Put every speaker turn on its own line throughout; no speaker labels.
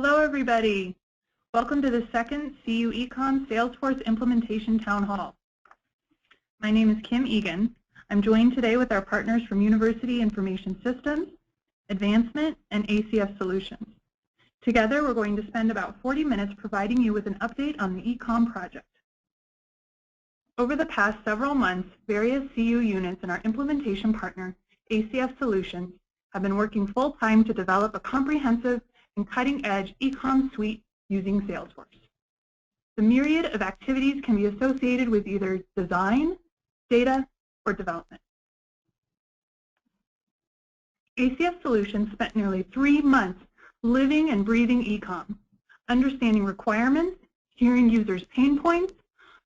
Hello, everybody. Welcome to the second CU eComm Salesforce Implementation Town Hall. My name is Kim Egan. I'm joined today with our partners from University Information Systems, Advancement, and ACF Solutions. Together, we're going to spend about 40 minutes providing you with an update on the eComm project. Over the past several months, various CU units and our implementation partner, ACF Solutions, have been working full-time to develop a comprehensive and cutting-edge eComm suite using Salesforce. The myriad of activities can be associated with either design, data, or development. ACF Solutions spent nearly 3 months living and breathing eComm, understanding requirements, hearing users' pain points,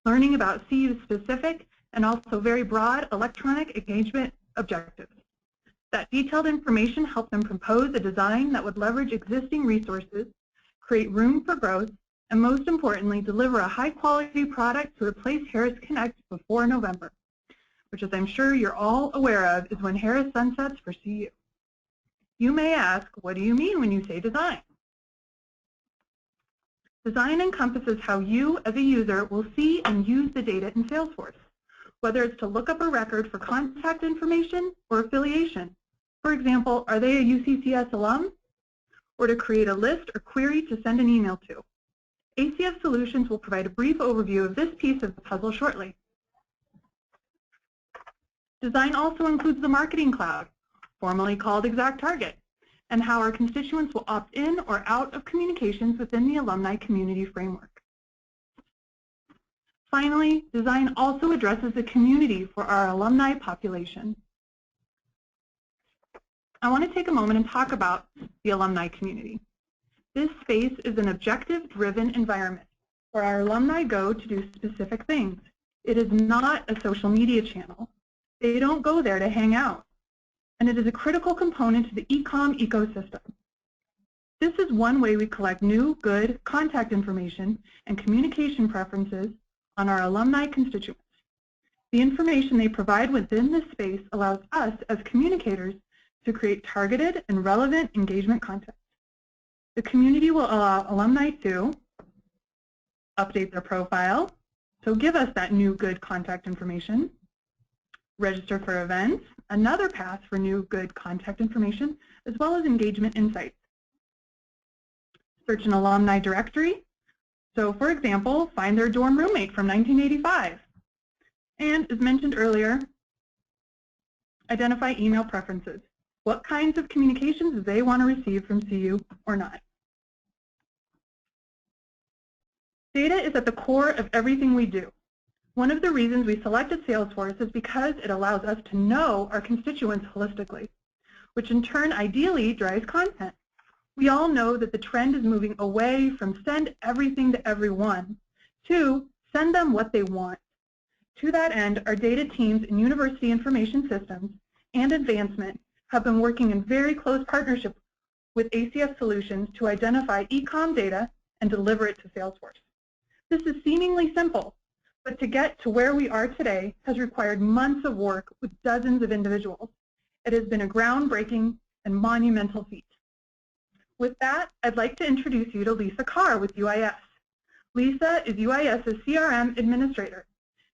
learning about CU's specific and also very broad electronic engagement objectives. That detailed information helped them propose a design that would leverage existing resources, create room for growth, and most importantly, deliver a high-quality product to replace Harris Connect before November, which, as I'm sure you're all aware of, is when Harris sunsets for CU. You may ask, what do you mean when you say design? Design encompasses how you, as a user, will see and use the data in Salesforce, whether it's to look up a record for contact information or affiliation. For example, are they a UCCS alum? Or to create a list or query to send an email to. ACF Solutions will provide a brief overview of this piece of the puzzle shortly. Design also includes the Marketing Cloud, formerly called ExactTarget, and how our constituents will opt in or out of communications within the alumni community framework. Finally, design also addresses the community for our alumni population. I want to take a moment and talk about the alumni community. This space is an objective-driven environment where our alumni go to do specific things. It is not a social media channel. They don't go there to hang out. And it is a critical component to the eComm ecosystem. This is one way we collect new, good contact information and communication preferences on our alumni constituents. The information they provide within this space allows us as communicators to create targeted and relevant engagement content. The community will allow alumni to update their profile, so give us that new good contact information, register for events, another path for new good contact information, as well as engagement insights. Search an alumni directory, so for example, find their dorm roommate from 1985. And as mentioned earlier, identify email preferences. What kinds of communications do they want to receive from CU or not? Data is at the core of everything we do. One of the reasons we selected Salesforce is because it allows us to know our constituents holistically, which in turn ideally drives content. We all know that the trend is moving away from send everything to everyone to send them what they want. To that end, our data teams in University Information Systems and Advancement have been working in very close partnership with ACF Solutions to identify eComm data and deliver it to Salesforce. This is seemingly simple, but to get to where we are today has required months of work with dozens of individuals. It has been a groundbreaking and monumental feat. With that, I'd like to introduce you to Lisa Carr with UIS. Lisa is UIS's CRM administrator.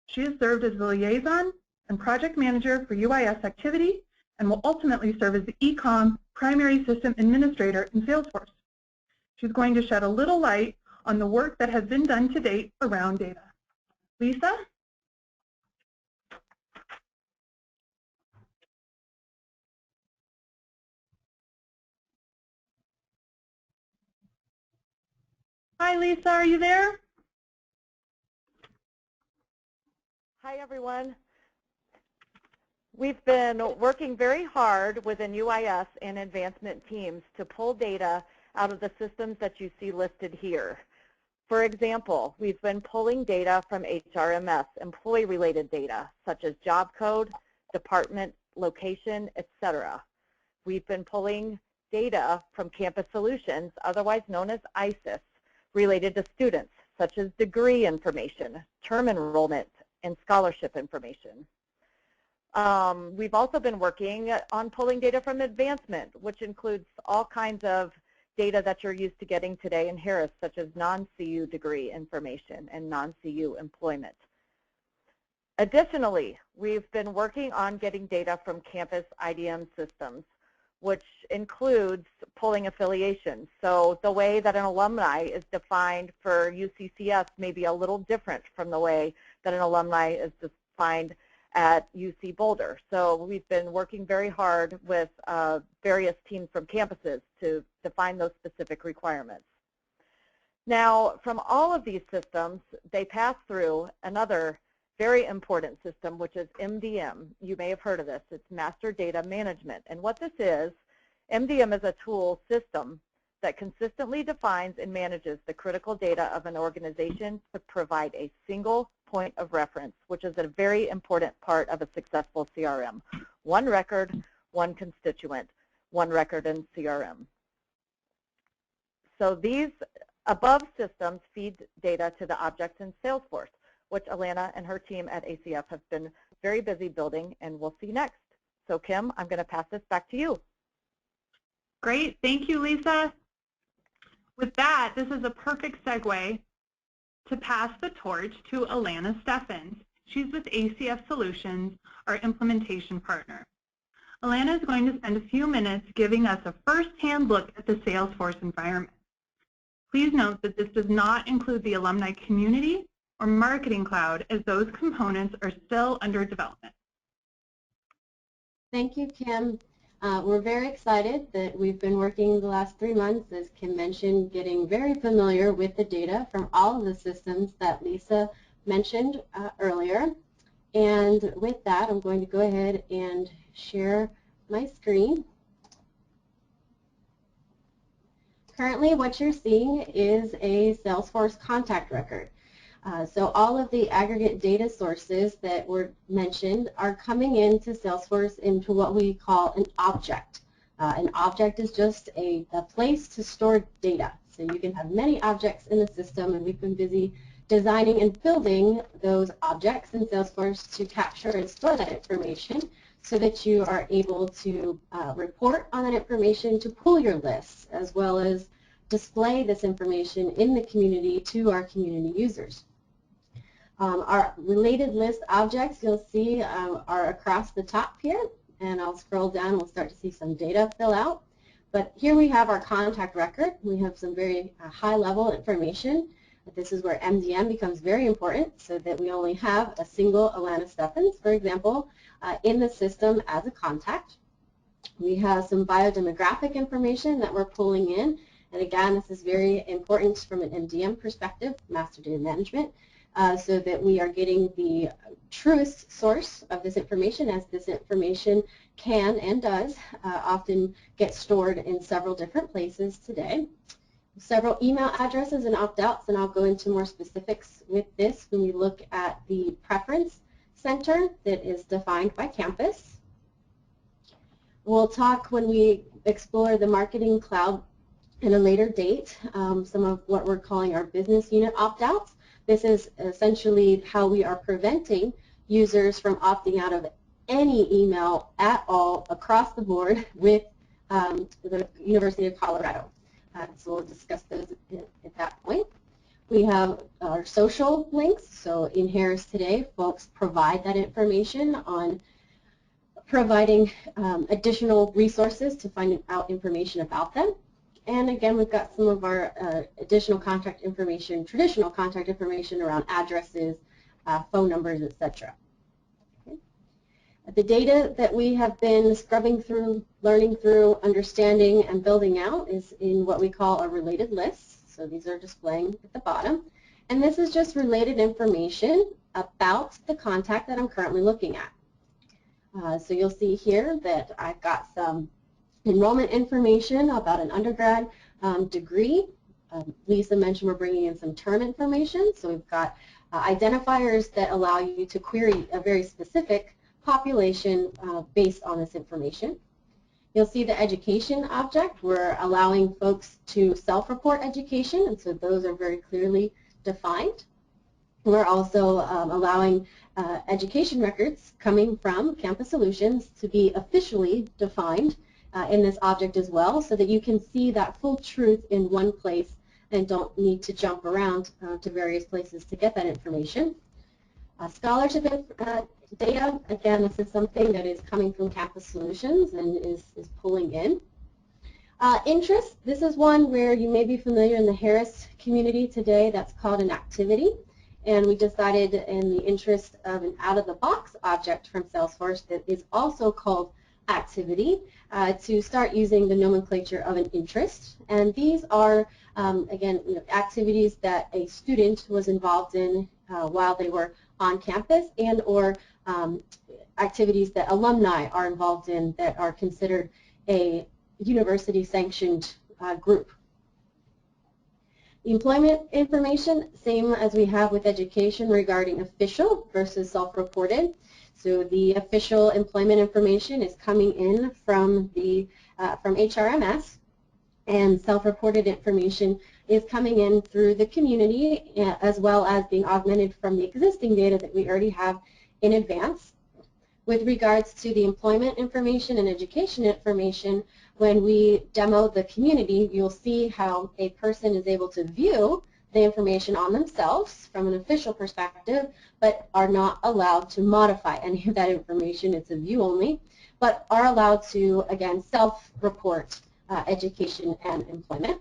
She has served as the liaison and project manager for UIS activity and will ultimately serve as the eComm primary system administrator in Salesforce. She's going to shed a little light on the work that has been done to date around data. Lisa? Hi, Lisa, are you there?
Hi, everyone. We've been working very hard within UIS and advancement teams to pull data out of the systems that you see listed here. For example, we've been pulling data from HRMS, employee-related data, such as job code, department, location, etc. We've been pulling data from Campus Solutions, otherwise known as ISIS, related to students, such as degree information, term enrollment, and scholarship information. We've also been working on pulling data from advancement, which includes all kinds of data that you're used to getting today in Harris, such as non-CU degree information and non-CU employment. Additionally, we've been working on getting data from campus IDM systems, which includes pulling affiliations. So the way that an alumni is defined for UCCS may be a little different from the way that an alumni is defined at UC Boulder. So we've been working very hard with various teams from campuses to define those specific requirements. Now, from all of these systems, they pass through another very important system, which is MDM. You may have heard of this. It's Master Data Management. And what this is, MDM is a tool system that consistently defines and manages the critical data of an organization to provide a single point of reference, which is a very important part of a successful CRM. One record, one constituent, one record in CRM. So these above systems feed data to the objects in Salesforce, which Alana and her team at ACF have been very busy building, and we'll see next. So Kim, I'm going to pass this back to you.
Great. Thank you, Lisa. With that, this is a perfect segue to pass the torch to Alana Steffens. She's with ACF Solutions, our implementation partner. Alana is going to spend a few minutes giving us a first-hand look at the Salesforce environment. Please note that this does not include the alumni community or Marketing Cloud, as those components are still under development.
Thank you, Kim. We're very excited that we've been working the last 3 months, as Kim mentioned, getting very familiar with the data from all of the systems that Lisa mentioned earlier. And with that, I'm going to go ahead and share my screen. Currently, what you're seeing is a Salesforce contact record. So all of the aggregate data sources that were mentioned are coming into Salesforce into what we call an object. An object is just a place to store data. So you can have many objects in the system, and we've been busy designing and building those objects in Salesforce to capture and store that information so that you are able to report on that information, to pull your lists, as well as display this information in the community to our community users. Our related list objects, you'll see, are across the top here, and I'll scroll down and we'll start to see some data fill out. But here we have our contact record. We have some very high-level information. This is where MDM becomes very important, so that we only have a single Alana Steffens, for example, in the system as a contact. We have some biodemographic information that we're pulling in, and again, this is very important from an MDM perspective, Master Data Management, so that we are getting the truest source of this information, as this information can and does often get stored in several different places today. Several email addresses and opt-outs, and I'll go into more specifics with this when we look at the preference center that is defined by campus. We'll talk when we explore the Marketing Cloud in a later date, some of what we're calling our business unit opt-outs. This is essentially how we are preventing users from opting out of any email at all across the board with the University of Colorado. So we'll discuss those at that point. We have our social links. So in Harris today, folks provide that information on providing additional resources to find out information about them. And again, we've got some of our additional contact information, traditional contact information around addresses, phone numbers, etc. Okay. The data that we have been scrubbing through, learning through, understanding, and building out is in what we call our related lists. So these are displaying at the bottom. And this is just related information about the contact that I'm currently looking at. So you'll see here that I've got some enrollment information about an undergrad degree. Lisa mentioned we're bringing in some term information. So we've got identifiers that allow you to query a very specific population based on this information. You'll see the education object. We're allowing folks to self-report education, and so those are very clearly defined. We're also allowing education records coming from Campus Solutions to be officially defined in this object as well, so that you can see that full truth in one place and don't need to jump around to various places to get that information. Scholarship data, again, this is something that is coming from Campus Solutions and is pulling in. Interest, this is one where you may be familiar in the Harris community today. That's called an activity. And we decided in the interest of an out-of-the-box object from Salesforce that is also called activity to start using the nomenclature of an interest. And these are, again, activities that a student was involved in while they were on campus, and or activities that alumni are involved in that are considered a university-sanctioned group. The employment information, same as we have with education regarding official versus self-reported. So the official employment information is coming in from the from HRMS, and self-reported information is coming in through the community, as well as being augmented from the existing data that we already have in advance. With regards to the employment information and education information, when we demo the community, you'll see how a person is able to view the information on themselves from an official perspective, but are not allowed to modify any of that information. It's a view only, but are allowed to, again, self-report education and employment.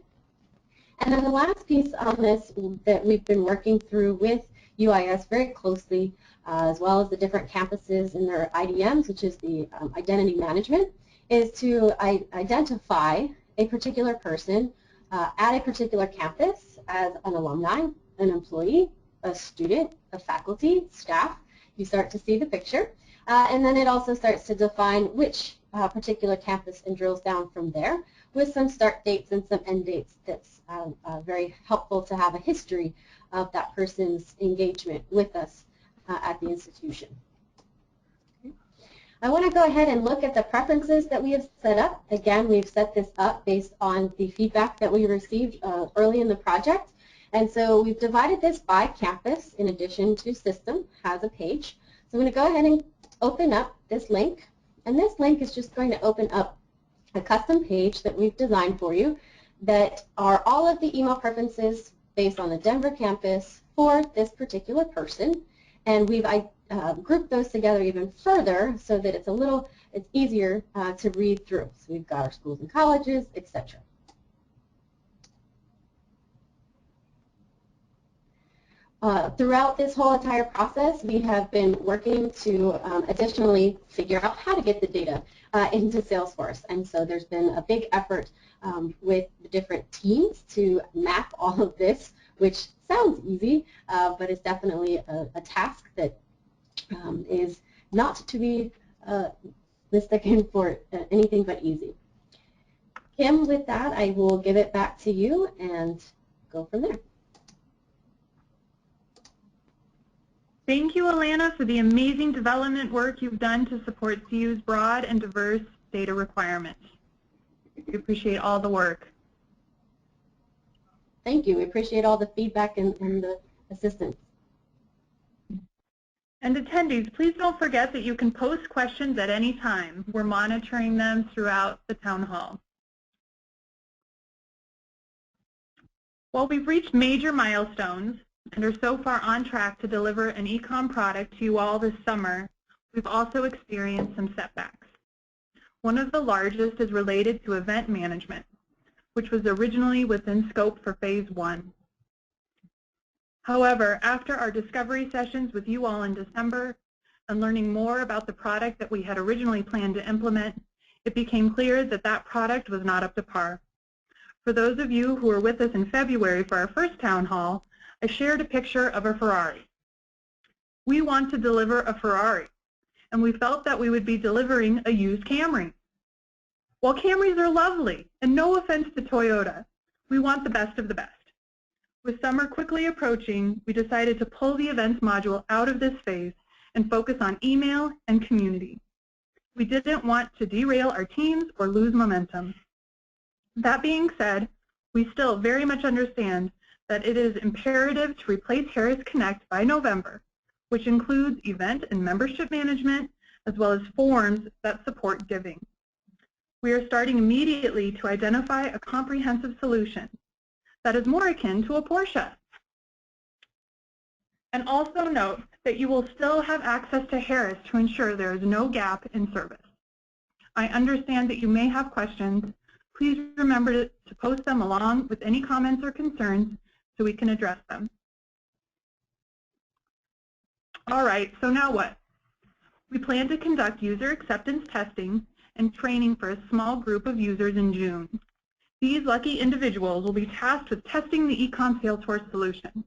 And then the last piece on this that we've been working through with UIS very closely, as well as the different campuses and their IDMs, which is the identity management, is to identify a particular person at a particular campus as an alumni, an employee, a student, a faculty, staff. You start to see the picture. And then it also starts to define which particular campus and drills down from there with some start dates and some end dates. That's very helpful to have a history of that person's engagement with us at the institution. I want to go ahead and look at the preferences that we have set up. Again, we've set this up based on the feedback that we received early in the project. And so we've divided this by campus in addition to system has a page. So I'm going to go ahead and open up this link. And this link is just going to open up a custom page that we've designed for you that are all of the email preferences based on the Denver campus for this particular person. And we've grouped those together even further so that it's easier to read through. So we've got our schools and colleges, etc. Throughout this whole entire process, we have been working to additionally figure out how to get the data into Salesforce. And so there's been a big effort with the different teams to map all of this, which sounds easy, but it's definitely a task that is not to be mistaken for anything but easy. Kim, with that, I will give it back to you and go from there.
Thank you, Alana, for the amazing development work you've done to support CU's broad and diverse data requirements. We appreciate all the work.
Thank you. We appreciate all the feedback and the assistance.
And attendees, please don't forget that you can post questions at any time. We're monitoring them throughout the town hall. While we've reached major milestones and are so far on track to deliver an eComm product to you all this summer, we've also experienced some setbacks. One of the largest is related to event management, which was originally within scope for Phase 1. However, after our discovery sessions with you all in December and learning more about the product that we had originally planned to implement, it became clear that that product was not up to par. For those of you who were with us in February for our first town hall, I shared a picture of a Ferrari. We want to deliver a Ferrari, and we felt that we would be delivering a used Camry. While Camrys are lovely, and no offense to Toyota, we want the best of the best. With summer quickly approaching, we decided to pull the events module out of this phase and focus on email and community. We didn't want to derail our teams or lose momentum. That being said, we still very much understand that it is imperative to replace Harris Connect by November, which includes event and membership management, as well as forms that support giving. We are starting immediately to identify a comprehensive solution that is more akin to a Porsche. And also note that you will still have access to Harris to ensure there is no gap in service. I understand that you may have questions. Please remember to post them along with any comments or concerns so we can address them. All right, so now what? We plan to conduct user acceptance testing and training for a small group of users in June. These lucky individuals will be tasked with testing the eComm Salesforce solution.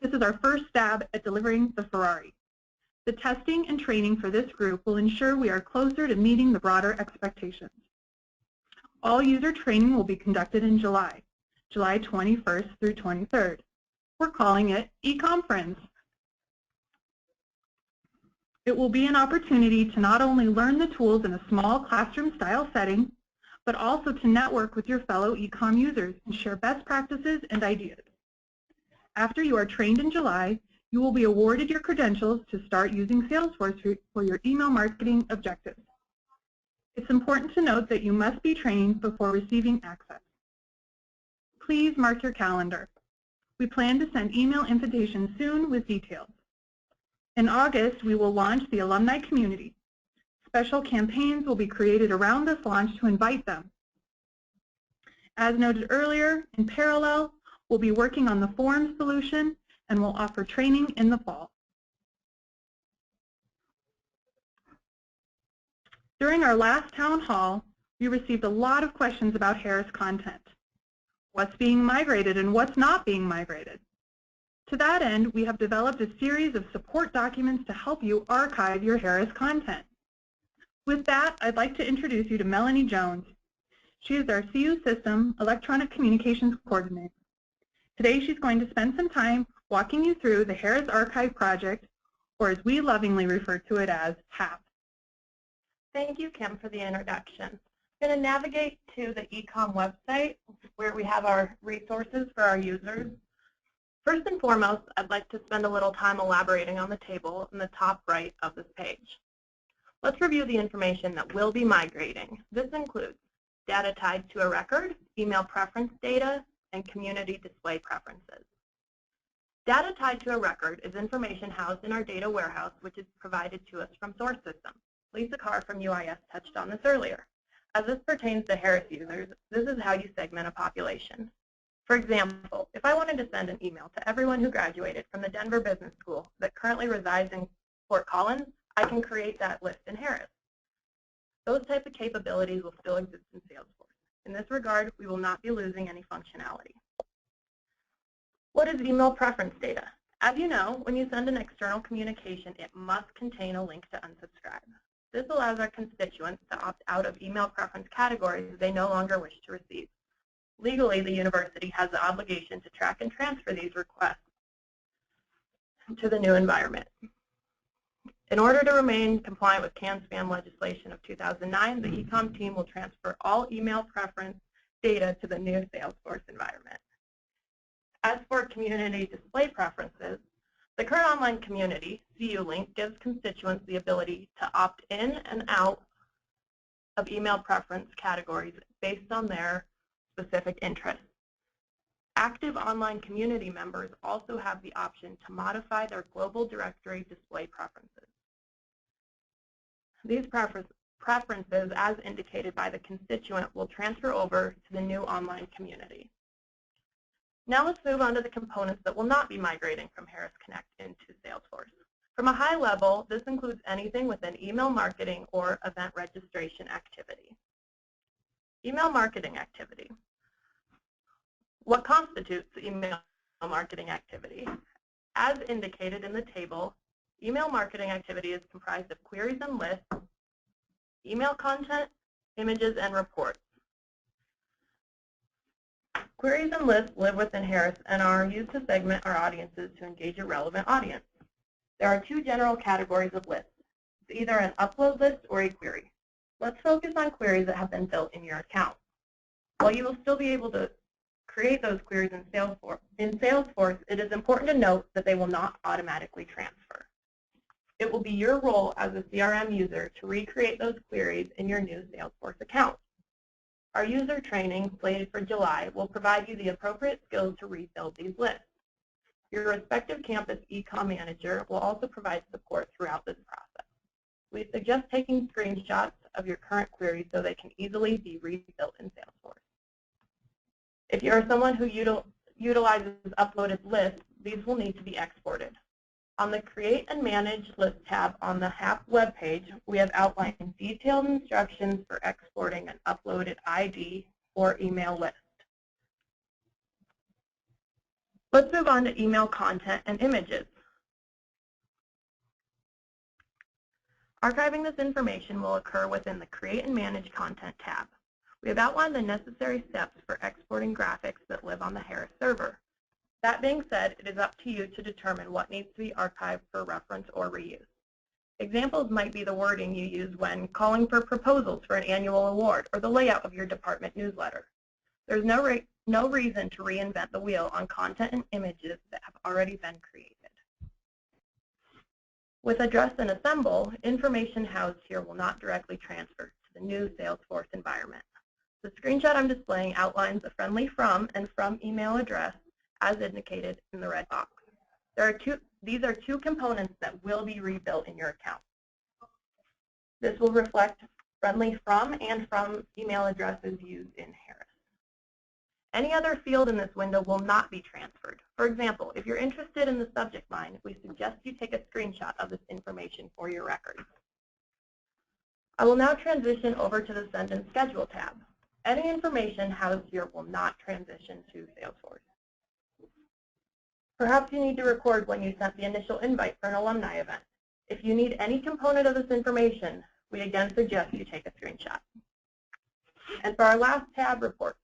This is our first stab at delivering the Ferrari. The testing and training for this group will ensure we are closer to meeting the broader expectations. All user training will be conducted in July 21st through 23rd. We're calling it eConference. It will be an opportunity to not only learn the tools in a small classroom-style setting, but also to network with your fellow eComm users and share best practices and ideas. After you are trained in July, you will be awarded your credentials to start using Salesforce for your email marketing objectives. It's important to note that you must be trained before receiving access. Please mark your calendar. We plan to send email invitations soon with details. In August, we will launch the alumni community. Special campaigns will be created around this launch to invite them. As noted earlier, in parallel, we'll be working on the forum solution and will offer training in the fall. During our last town hall, we received a lot of questions about Harris content. What's being migrated and what's not being migrated? To that end, we have developed a series of support documents to help you archive your Harris content. With that, I'd like to introduce you to Melanie Jones. She is our CU System Electronic Communications Coordinator. Today, she's going to spend some time walking you through the Harris Archive project, or as we lovingly refer to it as, HAP.
Thank you, Kim, for the introduction. I'm going to navigate to the eComm website where we have our resources for our users. First and foremost, I'd like to spend a little time elaborating on the table in the top right of this page. Let's review the information that we'll be migrating. This includes data tied to a record, email preference data, and community display preferences. Data tied to a record is information housed in our data warehouse, which is provided to us from source systems. Lisa Carr from UIS touched on this earlier. As this pertains to Harris users, this is how you segment a population. For example, if I wanted to send an email to everyone who graduated from the Denver Business School that currently resides in Fort Collins, I can create that list in Harris. Those types of capabilities will still exist in Salesforce. In this regard, we will not be losing any functionality. What is email preference data? As you know, when you send an external communication, it must contain a link to unsubscribe. This allows our constituents to opt out of email preference categories they no longer wish to receive. Legally, the university has the obligation to track and transfer these requests to the new environment. In order to remain compliant with CAN-SPAM legislation of 2009, the eComm team will transfer all email preference data to the new Salesforce environment. As for community display preferences, the current online community, CU Link, gives constituents the ability to opt in and out of email preference categories based on their specific interests. Active online community members also have the option to modify their global directory display preferences. These preferences, as indicated by the constituent, will transfer over to the new online community. Now let's move on to the components that will not be migrating from Harris Connect into Salesforce. From a high level, this includes anything within email marketing or event registration activity. Email marketing activity. What constitutes email marketing activity? As indicated in the table, email marketing activity is comprised of queries and lists, email content, images, and reports. Queries and lists live within Harris and are used to segment our audiences to engage a relevant audience. There are two general categories of lists. It's either an upload list or a query. Let's focus on queries that have been built in your account. While you will still be able to create those queries in Salesforce, it is important to note that they will not automatically transfer. It will be your role as a CRM user to recreate those queries in your new Salesforce account. Our user training, slated for July, will provide you the appropriate skills to rebuild these lists. Your respective campus eComm manager will also provide support throughout this process. We suggest taking screenshots of your current queries so they can easily be rebuilt in Salesforce. If you are someone who utilizes uploaded lists, these will need to be exported. On the Create and Manage List tab on the HAP webpage, we have outlined detailed instructions for exporting an uploaded ID or email list. Let's move on to email content and images. Archiving this information will occur within the Create and Manage Content tab. We have outlined the necessary steps for exporting graphics that live on the Harris server. That being said, it is up to you to determine what needs to be archived for reference or reuse. Examples might be the wording you use when calling for proposals for an annual award or the layout of your department newsletter. There's no reason to reinvent the wheel on content and images that have already been created. With Address and Assemble, information housed here will not directly transfer to the new Salesforce environment. The screenshot I'm displaying outlines the friendly from and from email address as indicated in the red box. These are two components that will be rebuilt in your account. This will reflect friendly from and from email addresses used in Harris. Any other field in this window will not be transferred. For example, if you're interested in the subject line, we suggest you take a screenshot of this information for your records. I will now transition over to the Send and Schedule tab. Any information housed here will not transition to Salesforce. Perhaps you need to record when you sent the initial invite for an alumni event. If you need any component of this information, we again suggest you take a screenshot. And for our last tab, Reports.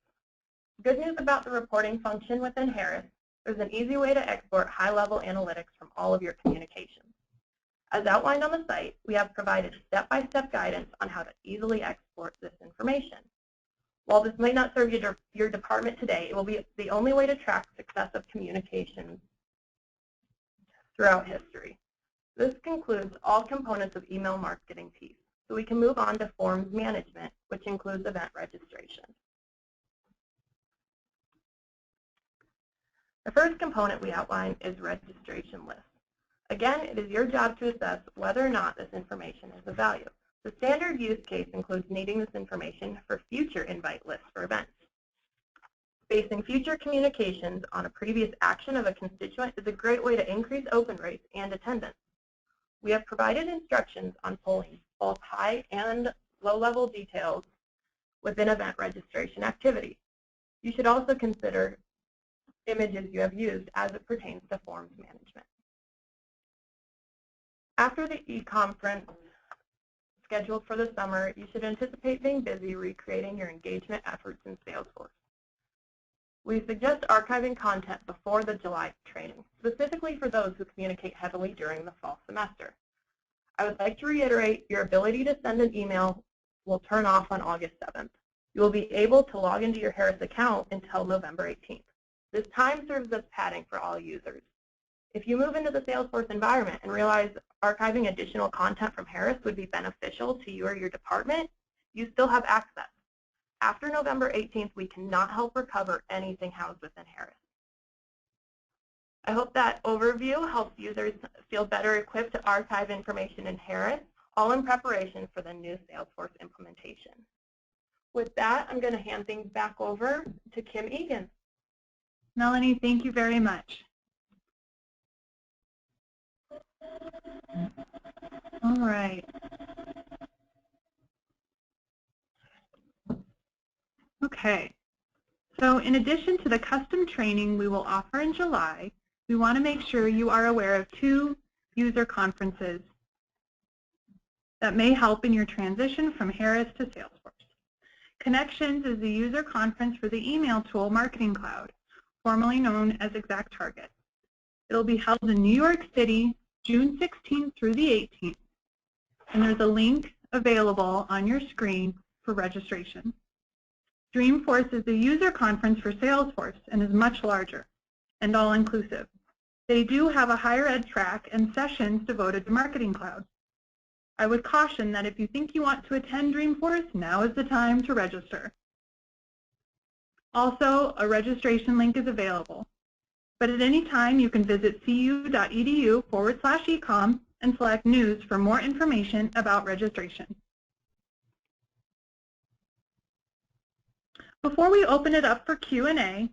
Good news about the reporting function within Harris, there's an easy way to export high-level analytics from all of your communications. As outlined on the site, we have provided step-by-step guidance on how to easily export this information. While this might not serve your department today, it will be the only way to track success of communications throughout history. This concludes all components of email marketing piece, so we can move on to forms management, which includes event registration. The first component we outline is registration lists. Again, it is your job to assess whether or not this information is of value. The standard use case includes needing this information for future invite lists for events. Basing future communications on a previous action of a constituent is a great way to increase open rates and attendance. We have provided instructions on pulling both high and low-level details within event registration activity. You should also consider images you have used as it pertains to forms management. After the e-conference scheduled for the summer, you should anticipate being busy recreating your engagement efforts in Salesforce. We suggest archiving content before the July training, specifically for those who communicate heavily during the fall semester. I would like to reiterate your ability to send an email will turn off on August 7th. You will be able to log into your Harris account until November 18th. This time serves as padding for all users. If you move into the Salesforce environment and realize archiving additional content from Harris would be beneficial to you or your department, you still have access. After November 18th, we cannot help recover anything housed within Harris. I hope that overview helps users feel better equipped to archive information in Harris, all in preparation for the new Salesforce implementation. With that, I'm going to hand things back over to Kim Egan.
Melanie, thank you very much. All right. Okay. So in addition to the custom training we will offer in July, we want to make sure you are aware of 2 user conferences that may help in your transition from Harris to Salesforce. Connections is the user conference for the email tool Marketing Cloud, formerly known as ExactTarget. It will be held in New York City, June 16th through the 18th. And there's a link available on your screen for registration. Dreamforce is the user conference for Salesforce and is much larger and all-inclusive. They do have a higher ed track and sessions devoted to Marketing Cloud. I would caution that if you think you want to attend Dreamforce, now is the time to register. Also, a registration link is available. But at any time, you can visit cu.edu/eComm and select News for more information about registration. Before we open it up for Q&A,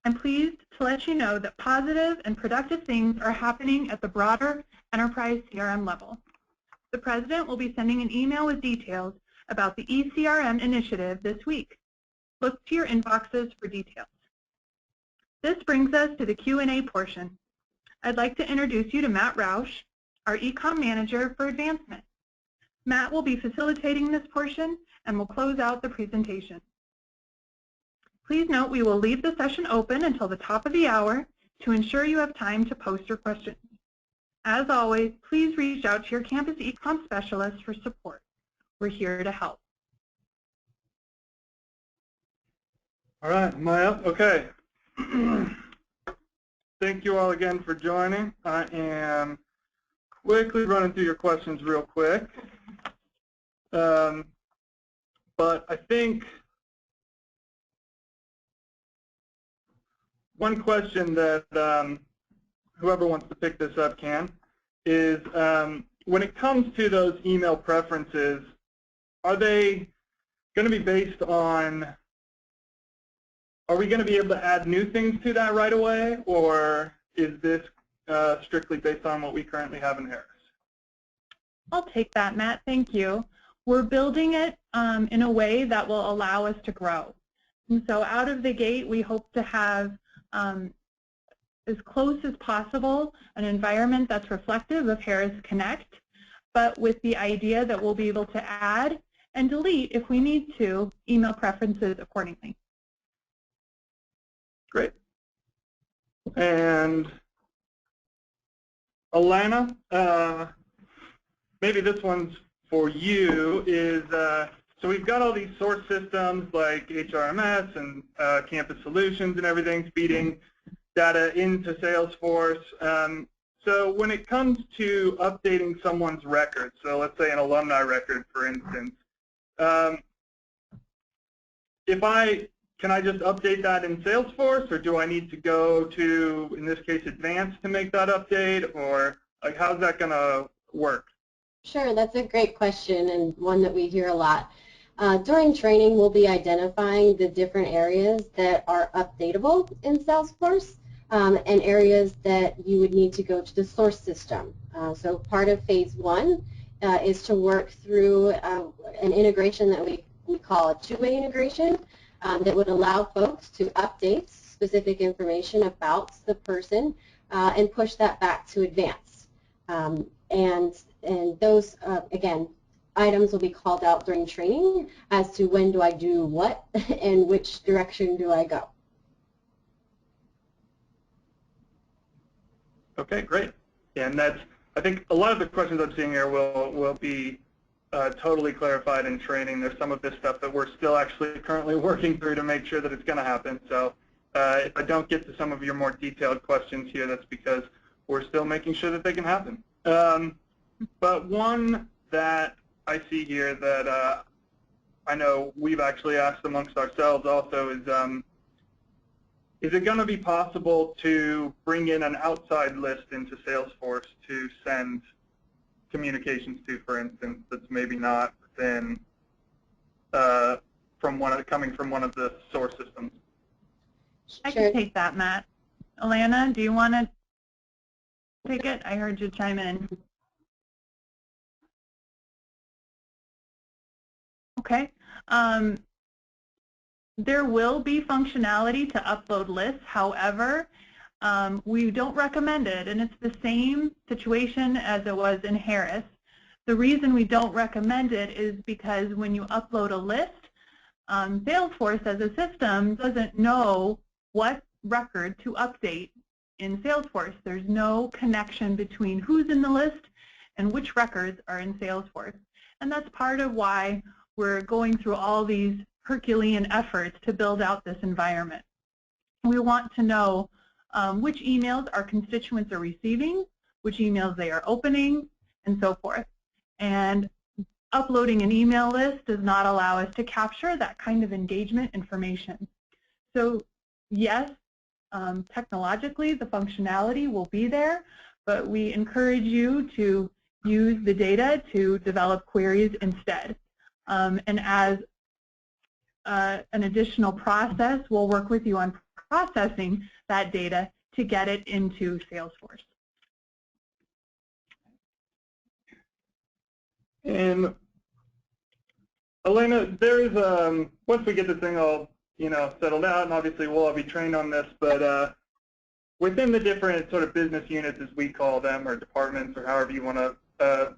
I'm pleased to let you know that positive and productive things are happening at the broader enterprise CRM level. The President will be sending an email with details about the eCRM initiative this week. Look to your inboxes for details. This brings us to the Q&A portion. I'd like to introduce you to Matt Roush, our eComm Manager for Advancement. Matt will be facilitating this portion and will close out the presentation. Please note we will leave the session open until the top of the hour to ensure you have time to post your questions. As always, please reach out to your campus eComm specialist for support. We're here to help.
All right, Maya. Okay. Thank you all again for joining. I am quickly running through your questions real quick. But I think one question that whoever wants to pick this up can is when it comes to those email preferences, are they going to be based on, are we going to be able to add new things to that right away, or is this strictly based on what we currently have in Harris?
I'll take that, Matt. Thank you. We're building it in a way that will allow us to grow. And so out of the gate, we hope to have as close as possible an environment that's reflective of Harris Connect, but with the idea that we'll be able to add and delete, if we need to, email preferences accordingly.
Great. And Alana, maybe this one's for you, is so we've got all these source systems like HRMS and Campus Solutions and everything feeding data into Salesforce. So when it comes to updating someone's record, so let's say an alumni record, for instance, can I just update that in Salesforce, or do I need to go to, in this case, Advanced to make that update, or like how's that going to work?
Sure, that's a great question and one that we hear a lot. During training, we'll be identifying the different areas that are updatable in Salesforce and areas that you would need to go to the source system. So part of phase one is to work through an integration that we call a two-way integration that would allow folks to update specific information about the person and push that back to Advanced. And those, again, items will be called out during training as to when do I do what and which direction do I go.
Okay, great. And that's, I think a lot of the questions I'm seeing here will be totally clarified in training. There's some of this stuff that we're still actually currently working through to make sure that it's going to happen. So if I don't get to some of your more detailed questions here, that's because we're still making sure that they can happen. But one that I see here that I know we've actually asked amongst ourselves also is it going to be possible to bring in an outside list into Salesforce to send communications to, for instance, that's maybe not within coming from one of the source systems?
I can take that, Matt. Alana, do you want to take it? I heard you chime in. Okay. There will be functionality to upload lists. However, we don't recommend it, and it's the same situation as it was in Harris. The reason we don't recommend it is because when you upload a list, Salesforce as a system doesn't know what record to update in Salesforce. There's no connection between who's in the list and which records are in Salesforce. And that's part of why we're going through all these Herculean efforts to build out this environment. We want to know which emails our constituents are receiving, which emails they are opening, and so forth. And uploading an email list does not allow us to capture that kind of engagement information. So yes, technologically the functionality will be there, but we encourage you to use the data to develop queries instead. And as an additional process, we'll work with you on processing that data to get it into Salesforce.
And Elena, there is once we get this thing all settled out, and obviously we'll all be trained on this, but within the different sort of business units, as we call them, or departments, or however you want to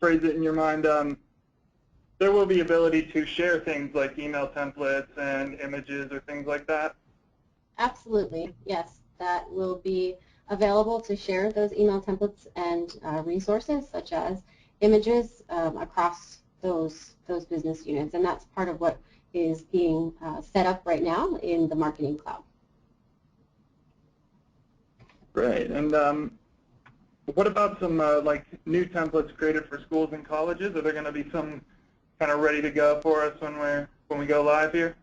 phrase it in your mind, there will be ability to share things like email templates and images or things like that.
Absolutely, yes. That will be available to share those email templates and resources such as images across those business units, and that's part of what is being set up right now in the Marketing Cloud.
Great. And what about some like new templates created for schools and colleges? Are there going to be some kind of ready to go for us when we go live here?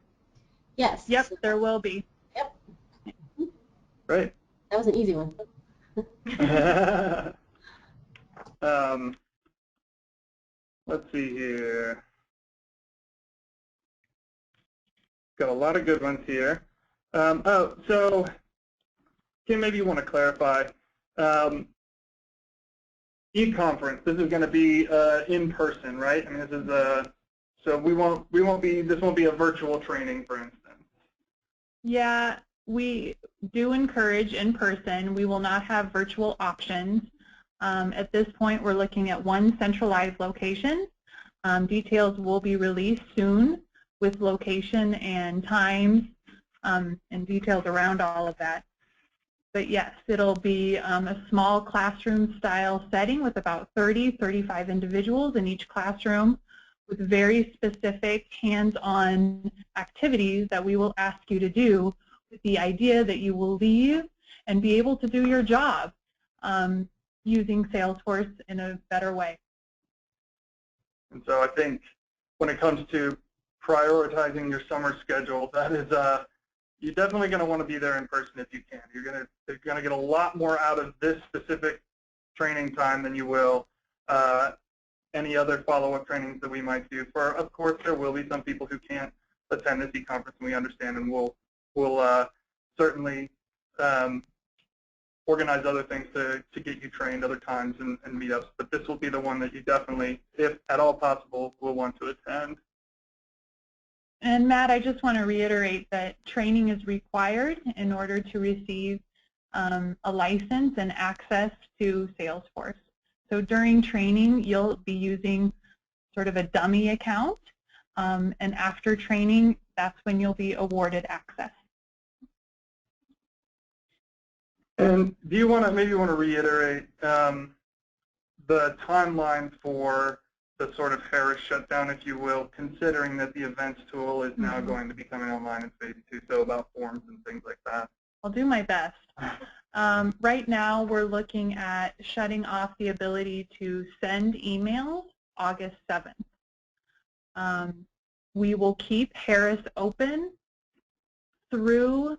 Yes.
Yep, there will be.
Yep.
Great.
That was an easy one.
Let's see here. Got a lot of good ones here. So Kim, maybe you want to clarify. E-conference. This is going to be in person, right? I mean, this is so this won't be a virtual training, for instance.
Yeah, we do encourage in person. We will not have virtual options. At this point, we're looking at one centralized location. Details will be released soon with location and times and details around all of that. But yes, it'll be a small classroom style setting with about 35 individuals in each classroom with very specific hands-on activities that we will ask you to do with the idea that you will leave and be able to do your job using Salesforce in a better way.
And so I think when it comes to prioritizing your summer schedule, that is you're definitely going to want to be there in person if you can. You're going to get a lot more out of this specific training time than you will any other follow-up trainings that we might do. Of course, there will be some people who can't attend this e-conference, and we understand, and we'll certainly organize other things to get you trained other times and meetups. But this will be the one that you definitely, if at all possible, will want to attend.
And Matt, I just want to reiterate that training is required in order to receive a license and access to Salesforce. So during training, you'll be using sort of a dummy account, and after training, that's when you'll be awarded access.
And do you want to maybe reiterate the timeline for the sort of Harris shutdown, if you will, considering that the events tool is now going to be coming online in phase 2, so about forms and things like that?
I'll do my best. Right now, we're looking at shutting off the ability to send emails August 7th. We will keep Harris open through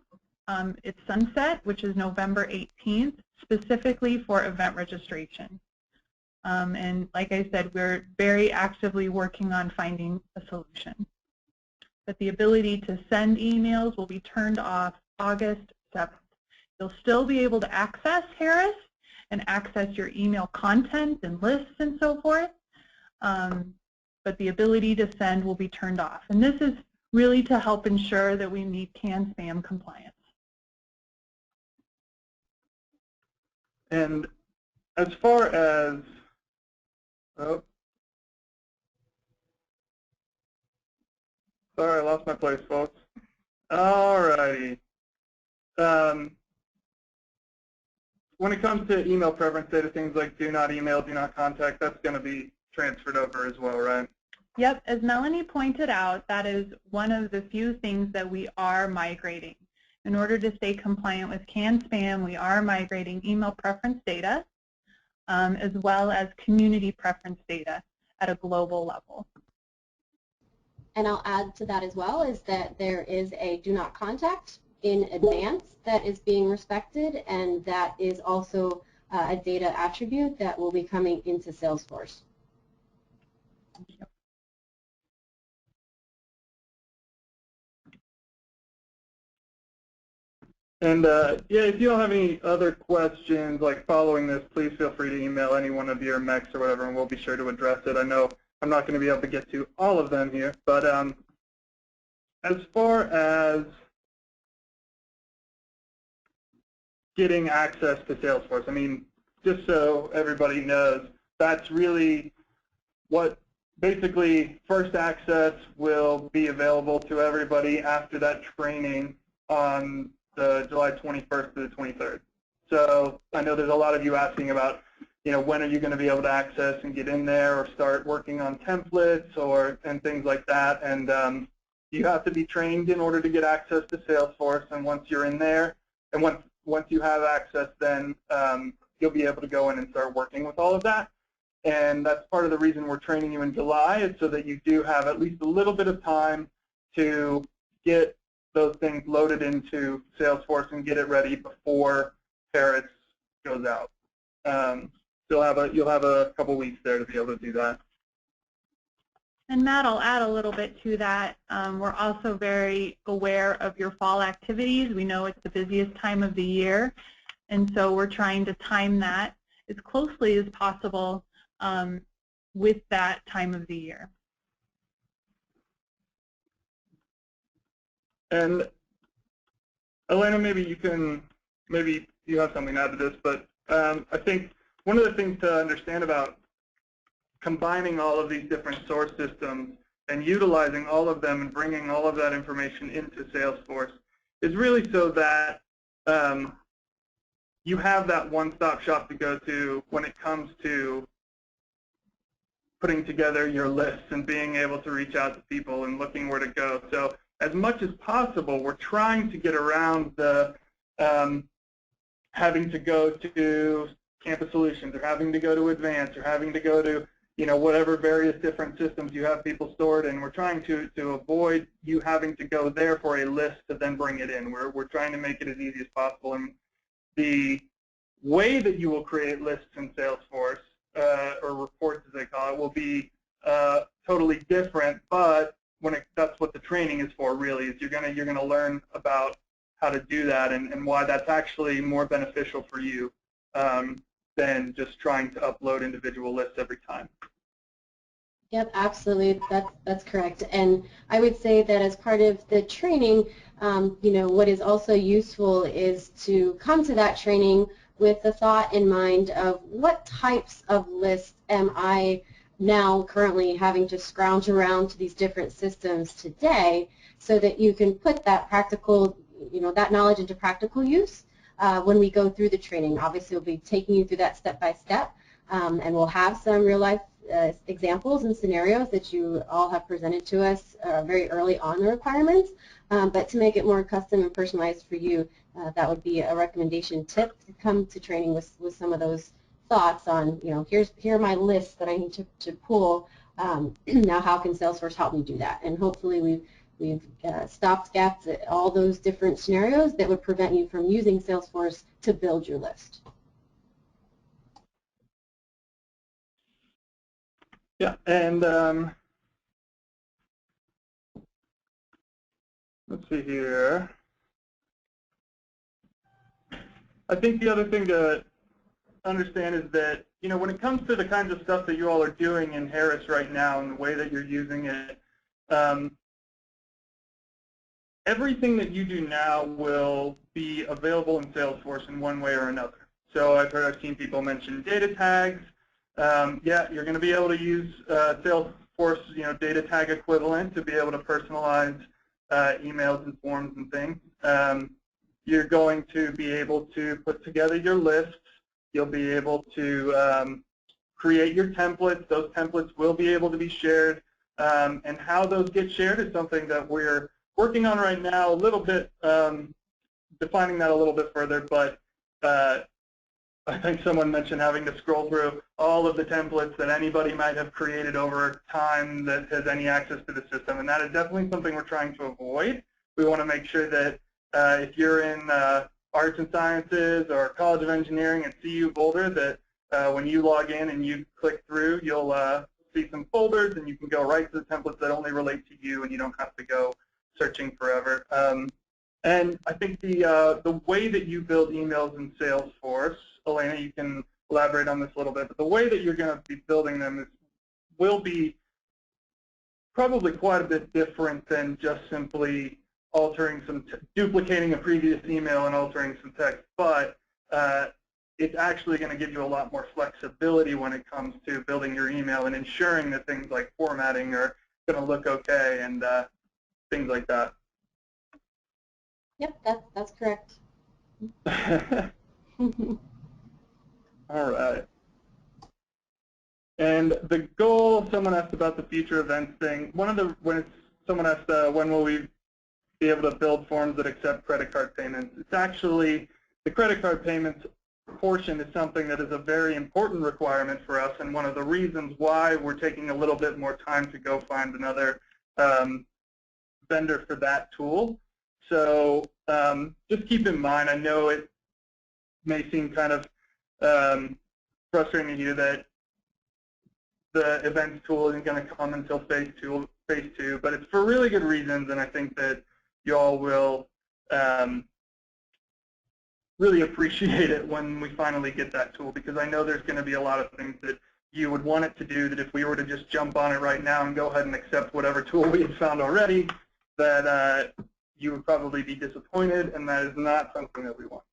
its sunset, which is November 18th, specifically for event registration. And like I said, we're very actively working on finding a solution. But the ability to send emails will be turned off August 7th. You'll still be able to access Harris and access your email content and lists and so forth, but the ability to send will be turned off. And this is really to help ensure that we meet CAN-SPAM compliance.
And as far as, sorry, I lost my place, folks. All righty. When it comes to email preference data, things like do not email, do not contact, that's going to be transferred over as well, right?
Yep, as Melanie pointed out, that is one of the few things that we are migrating. In order to stay compliant with CAN-SPAM, we are migrating email preference data as well as community preference data at a global level.
And I'll add to that as well is that there is a do not contact in advance that is being respected, and that is also a data attribute that will be coming into Salesforce.
And yeah, if you don't have any other questions like following this, please feel free to email any one of your mechs or whatever, and we'll be sure to address it. I know I'm not going to be able to get to all of them here, but as far as getting access to Salesforce, I mean, just so everybody knows, that's really what basically first access will be available to everybody after that training on the July 21st to the 23rd. So I know there's a lot of you asking about, when are you going to be able to access and get in there or start working on templates and things like that. And you have to be trained in order to get access to Salesforce. And once you're in there, and once you have access, then you'll be able to go in and start working with all of that. And that's part of the reason we're training you in July, is so that you do have at least a little bit of time to get those things loaded into Salesforce and get it ready before Paris goes out. You'll have a couple weeks there to be able to do that.
And Matt, I'll add a little bit to that. We're also very aware of your fall activities. We know it's the busiest time of the year, and so we're trying to time that as closely as possible with that time of the year.
And Elena, maybe you have something to add to this, but I think one of the things to understand about combining all of these different source systems and utilizing all of them and bringing all of that information into Salesforce is really so that you have that one-stop shop to go to when it comes to putting together your lists and being able to reach out to people and looking where to go. So as much as possible, we're trying to get around the having to go to Campus Solutions or having to go to Advanced or having to go to whatever various different systems you have people stored in. We're trying to avoid you having to go there for a list to then bring it in. We're trying to make it as easy as possible. And the way that you will create lists in Salesforce, or reports as they call it, will be totally different, but that's what the training is for, really, is you're gonna learn about how to do that and why that's actually more beneficial for you than just trying to upload individual lists every time.
Yep, absolutely. That's correct. And I would say that as part of the training, what is also useful is to come to that training with the thought in mind of what types of lists am I now currently having to scrounge around to these different systems today, so that you can put that practical, that knowledge into practical use when we go through the training. Obviously, we'll be taking you through that step by step, and we'll have some real life examples and scenarios that you all have presented to us very early on the requirements. But to make it more custom and personalized for you, that would be a recommendation tip to come to training with some of those thoughts on, here are my lists that I need to pull. Now, how can Salesforce help me do that? And hopefully we've stopped gaps at all those different scenarios that would prevent you from using Salesforce to build your list.
Yeah, and let's see here. I think the other thing to understand is that, when it comes to the kinds of stuff that you all are doing in Harris right now and the way that you're using it, everything that you do now will be available in Salesforce in one way or another. So I've seen people mention data tags. Yeah, you're going to be able to use Salesforce, data tag equivalent to be able to personalize emails and forms and things. You're going to be able to put together your lists. You'll be able to create your templates. Those templates will be able to be shared. And how those get shared is something that we're working on right now, a little bit, defining that a little bit further. But I think someone mentioned having to scroll through all of the templates that anybody might have created over time that has any access to the system, and that is definitely something we're trying to avoid. We want to make sure that if you're in arts and sciences or College of Engineering at CU Boulder, that when you log in and you click through, you'll see some folders, and you can go right to the templates that only relate to you, and you don't have to go searching forever. And I think the way that you build emails in Salesforce, Elena, you can elaborate on this a little bit, but the way that you're going to be building them will be probably quite a bit different than just simply altering duplicating a previous email and altering some text, but it's actually going to give you a lot more flexibility when it comes to building your email and ensuring that things like formatting are going to look okay and things like that.
Yep, that's correct.
All right. And the goal, someone asked about the future events thing. Someone asked when will we be able to build forms that accept credit card payments. It's actually, the credit card payments portion is something that is a very important requirement for us, and one of the reasons why we're taking a little bit more time to go find another vendor for that tool. So just keep in mind, I know it may seem kind of frustrating to you that the events tool isn't going to come until phase two, but it's for really good reasons, and I think that you all will really appreciate it when we finally get that tool, because I know there's going to be a lot of things that you would want it to do that if we were to just jump on it right now and go ahead and accept whatever tool we had found already, that you would probably be disappointed, and that is not something that we want.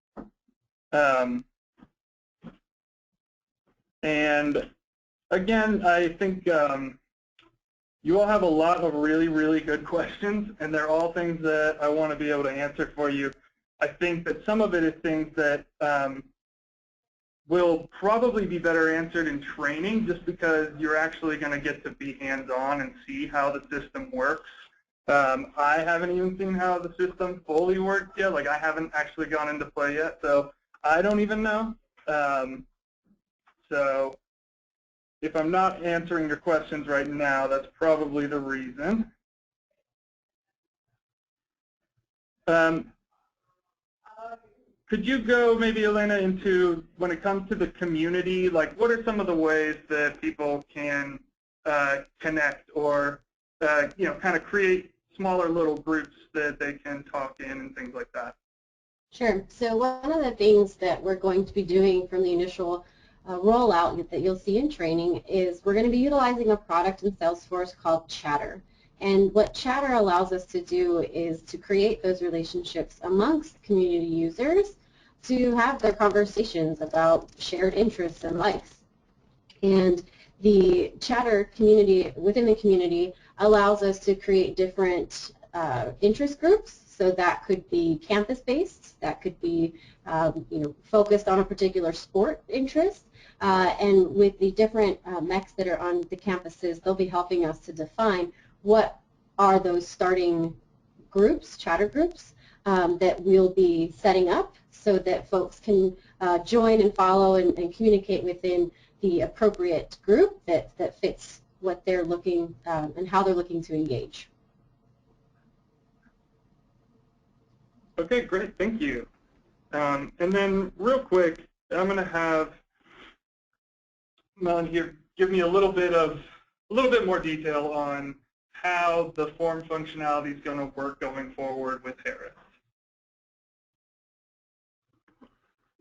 And again, I think you all have a lot of really, really good questions, and they're all things that I want to be able to answer for you. I think that some of it is things that will probably be better answered in training, just because you're actually going to get to be hands-on and see how the system works. I haven't even seen how the system fully works yet. Like, I haven't actually gone into play yet, so I don't even know. So if I'm not answering your questions right now, that's probably the reason. Could you go maybe, Elena, into when it comes to the community, like what are some of the ways that people can connect or kind of create smaller little groups that they can talk in and things like that?
Sure. So one of the things that we're going to be doing from the initial rollout that you'll see in training is we're going to be utilizing a product in Salesforce called Chatter. And what Chatter allows us to do is to create those relationships amongst community users to have their conversations about shared interests and likes. And the Chatter community, within the community, allows us to create different interest groups. So that could be campus-based, that could be focused on a particular sport interest. And with the different mechs that are on the campuses, they'll be helping us to define what are those starting groups, chatter groups, that we'll be setting up so that folks can join and follow and communicate within the appropriate group that fits what they're looking and how they're looking to engage.
Okay, great, thank you. And then real quick, I'm going to have Melanie here give me a little bit more detail on how the form functionality is going to work going forward with Harris.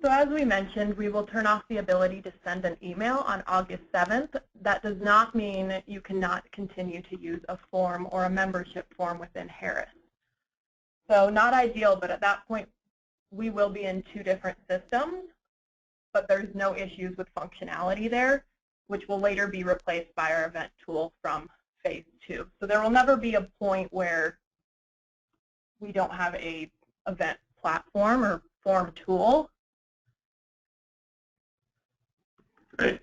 So as we mentioned, we will turn off the ability to send an email on August 7th. That does not mean you cannot continue to use a form or a membership form within Harris. So not ideal, but at that point, we will be in two different systems, but there's no issues with functionality there, which will later be replaced by our event tool from phase 2. So there will never be a point where we don't have a event platform or form tool.
Great.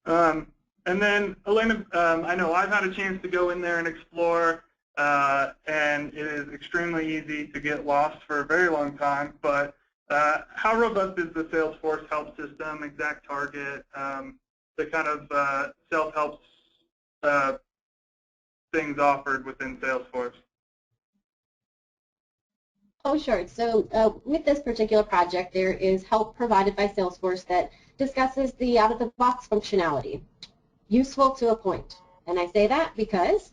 And then, Elena, I know I've had a chance to go in there and explore, and it is extremely easy to get lost for a very long time, but How robust is the Salesforce help system, exact target, the kind of self-help things offered within Salesforce?
Oh, sure. So with this particular project, there is help provided by Salesforce that discusses the out-of-the-box functionality, useful to a point. And I say that because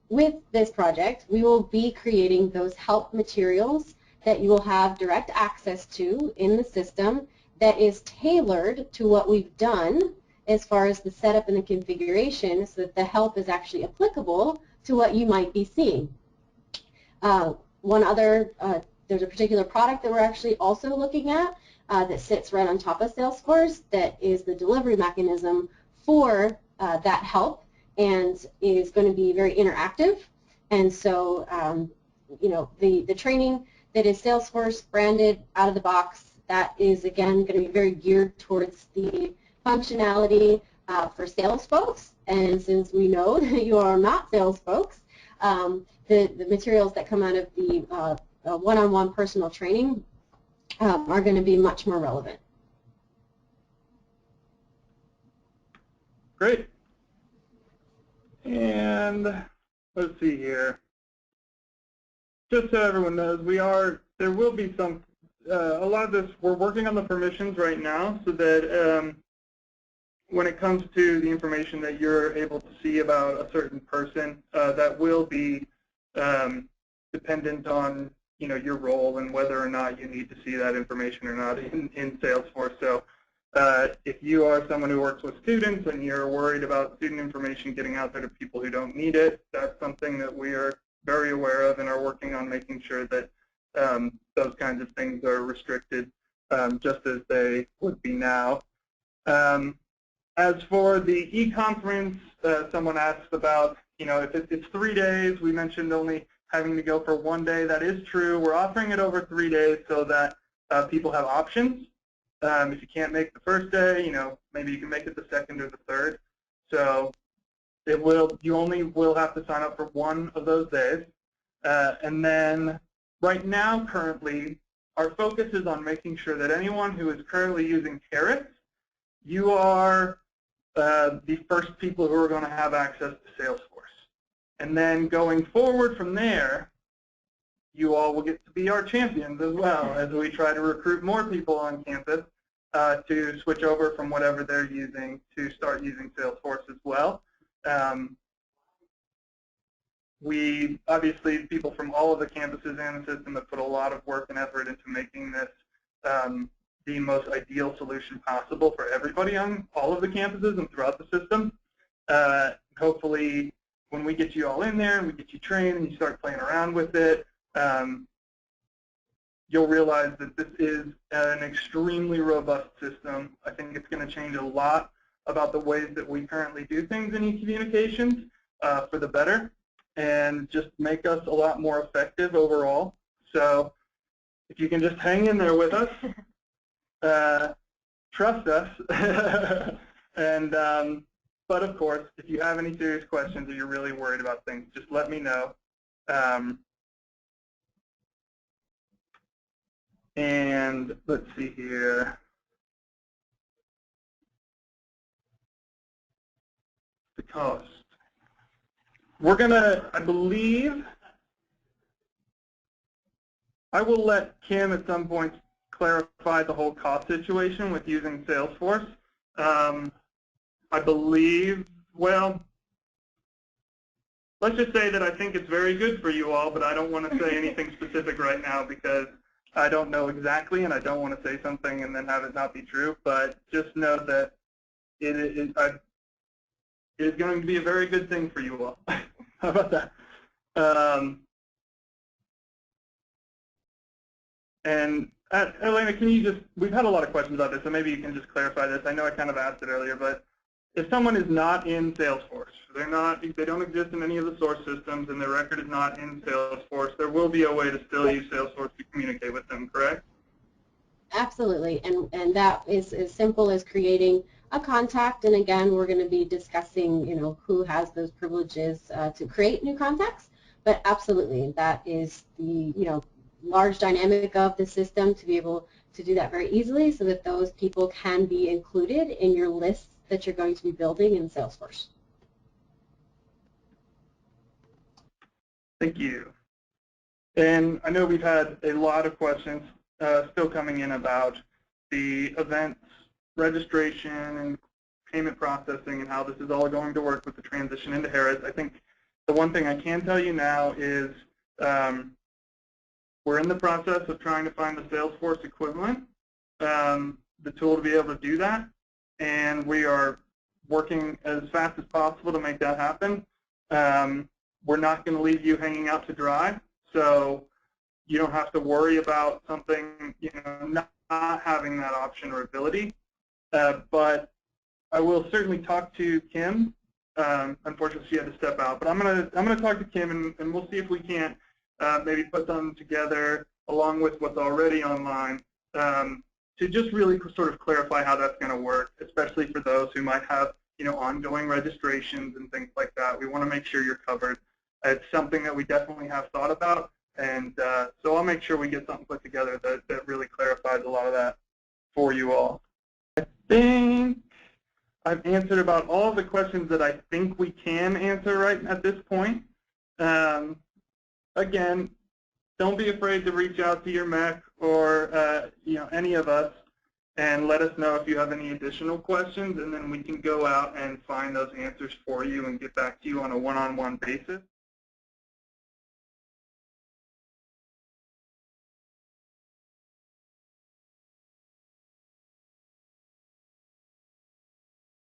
with this project, we will be creating those help materials that you will have direct access to in the system that is tailored to what we've done as far as the setup and the configuration so that the help is actually applicable to what you might be seeing. There's a particular product that we're actually also looking at that sits right on top of Salesforce that is the delivery mechanism for that help and is going to be very interactive. And so, you know, the training that is Salesforce branded out of the box, that is again going to be very geared towards the functionality for sales folks. And since we know that you are not sales folks, the materials that come out of the one-on-one personal training are going to be much more relevant.
Great. And let's see here. Just so everyone knows, there will be some, a lot of this, we're working on the permissions right now so that when it comes to the information that you're able to see about a certain person, that will be dependent on, you know, your role and whether or not you need to see that information or not in Salesforce. So if you are someone who works with students and you're worried about student information getting out there to people who don't need it, that's something that we are very aware of and are working on making sure that those kinds of things are restricted just as they would be now. As for the e-conference, someone asked about, you know, if it's 3 days, we mentioned only having to go for 1 day. That is true. We're offering it over 3 days so that people have options. If you can't make the first day, you know, maybe you can make it the second or the third. So you only will have to sign up for 1 of those days. And then right now, currently, our focus is on making sure that anyone who is currently using Carrots, you are the first people who are going to have access to Salesforce. And then going forward from there, you all will get to be our champions as well as we try to recruit more people on campus to switch over from whatever they're using to start using Salesforce as well. We obviously, people from all of the campuses and the system have put a lot of work and effort into making this the most ideal solution possible for everybody on all of the campuses and throughout the system. Hopefully, when we get you all in there and we get you trained and you start playing around with it, you'll realize that this is an extremely robust system. I think it's going to change a lot about the ways that we currently do things in e-communications for the better and just make us a lot more effective overall. So if you can just hang in there with us, trust us, and but of course, if you have any serious questions or you're really worried about things, just let me know. And let's see here. The cost. We're going to, I believe, I will let Kim at some point clarify the whole cost situation with using Salesforce. I believe, well, let's just say that I think it's very good for you all, but I don't want to say anything specific right now because I don't know exactly and I don't want to say something and then have it not be true. But just know that it is going to be a very good thing for you all. How about that? And Elena, can you just, we've had a lot of questions about this, so maybe you can just clarify this. I know I kind of asked it earlier, but if someone is not in Salesforce, they don't exist in any of the source systems and their record is not in Salesforce, there will be a way to still use Salesforce to communicate with them, correct?
Absolutely, and that is as simple as creating a contact, and again, we're going to be discussing, you know, who has those privileges to create new contacts, but absolutely, that is the, you know, large dynamic of the system to be able to do that very easily so that those people can be included in your lists that you're going to be building in Salesforce.
Thank you. And I know we've had a lot of questions still coming in about the events registration and payment processing and how this is all going to work with the transition into Harris. I think the one thing I can tell you now is we're in the process of trying to find the Salesforce equivalent, the tool to be able to do that, and we are working as fast as possible to make that happen. We're not going to leave you hanging out to dry, so you don't have to worry about something, not having that option or ability. But I will certainly talk to Kim. Unfortunately, she had to step out, but I'm gonna talk to Kim, and we'll see if we can't maybe put something together along with what's already online to just really sort of clarify how that's going to work, especially for those who might have ongoing registrations and things like that. We want to make sure you're covered. It's something that we definitely have thought about, and so I'll make sure we get something put together that really clarifies a lot of that for you all. I think I've answered about all of the questions that I think we can answer right at this point. Again, don't be afraid to reach out to your mech or any of us and let us know if you have any additional questions, and then we can go out and find those answers for you and get back to you on a one-on-one basis.